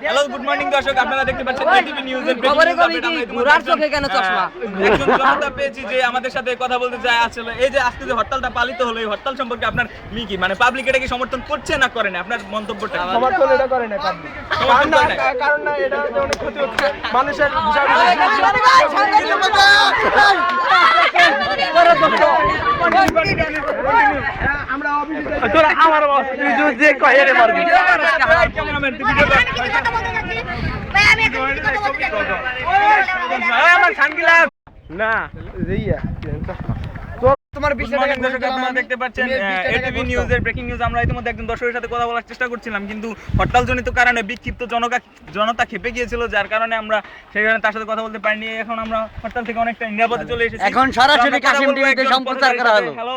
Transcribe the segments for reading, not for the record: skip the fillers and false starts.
Hello good morning দর্শক, আপনারা দেখতে পাচ্ছেন এটিভি নিউজের একজন জনতা পেয়েছি যে আমাদের সাথে কথা বলতে চায়। আসলে এই যে আজকে যে হরতালটা পালিত হলো, এই হরতাল সম্পর্কে আপনার কি মানে পাবলিক এটা কি সমর্থন করছে না করে না, আপনার মন্তব্যটা? সমর্থন এটা করে না পাবলিক, কারণ না এটা অনেক ক্ষতি হচ্ছে মানুষের। আমরা তোরা আমার বস তুই যে কয় রে মারবি ক্যামেরাম্যান তুই ভিডিও কর। আমার সানগ্লাস না রিয়া তোমার বিষয়টা আপনারা দেখতে পাচ্ছেন এটিভি নিউজের ব্রেকিং নিউজ। আমরা ইতিমধ্যে একজন দর্শকের সাথে কথা বলার চেষ্টা করছিলাম, কিন্তু হরতালজনিত কারণে বিক্ষিপ্ত জনতা খেপে গিয়েছিল, যার কারণে আমরা সেখানে তার সাথে কথা বলতে পারিনি। এখন আমরা হরতাল থেকে অনেকটা নিরাপদে চলে এসেছি। এখন সরাসরি কাশিম টিভিতে সম্প্রচার করা হলো। হ্যালো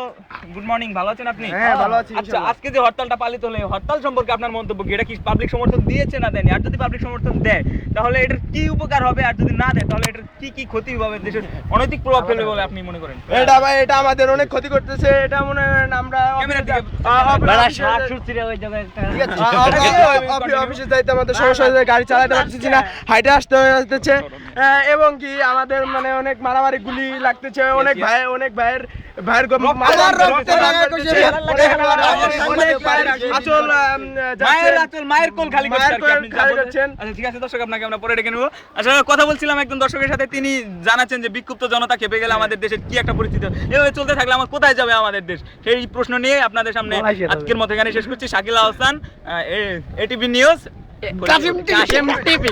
গুড মর্নিং, ভালো আছেন আপনি? হ্যাঁ ভালো আছি। আচ্ছা, আজকে যে হরতালটা পালিত হলো, হরতাল সম্পর্কে আপনার মন্তব্য কি? এটা কি পাবলিক সমর্থন দিয়েছে না দেয়নি? আর যদি পাবলিক সমর্থন দেয় তাহলে এটার কি উপকার হবে, আর যদি না দেয় তাহলে এটার কি কি ক্ষতি হবে, দেশের অনৈতিক প্রভাব ফেলবে বলে আপনি মনে করেন? এটা ভাই এটা আমাদের অনেক ক্ষতি করতেছে। এটা মনে করেন আমরা অফিসে যাইতে আমাদের সমস্যা হয়েছে, গাড়ি চালাতে পারতেছি না, হাইটে আসতে হচ্ছে, এবং কি আমাদের মানে অনেক মারামারি গুলি লাগতেছে, অনেক ভাইয়ের মায়ের কোল খালি করছেন। আচ্ছা ঠিক আছে দর্শক, আপনাকে আমরা পরে ডেকে নেবো। আসলে কথা বলছিলাম একজন দর্শকের সাথে, তিনি জানাচ্ছেন যে বিক্ষুব্ধ জনতা খেপে গেলে আমাদের দেশের কি একটা পরিস্থিতি, এভাবে চলতে থাকলে আমার কোথায় যাবে আমাদের দেশ, সেই প্রশ্ন নিয়ে আপনাদের সামনে আজকের মতো এখানে শেষ করছি। Shakil Ahsan, ATV news, Kashim TV.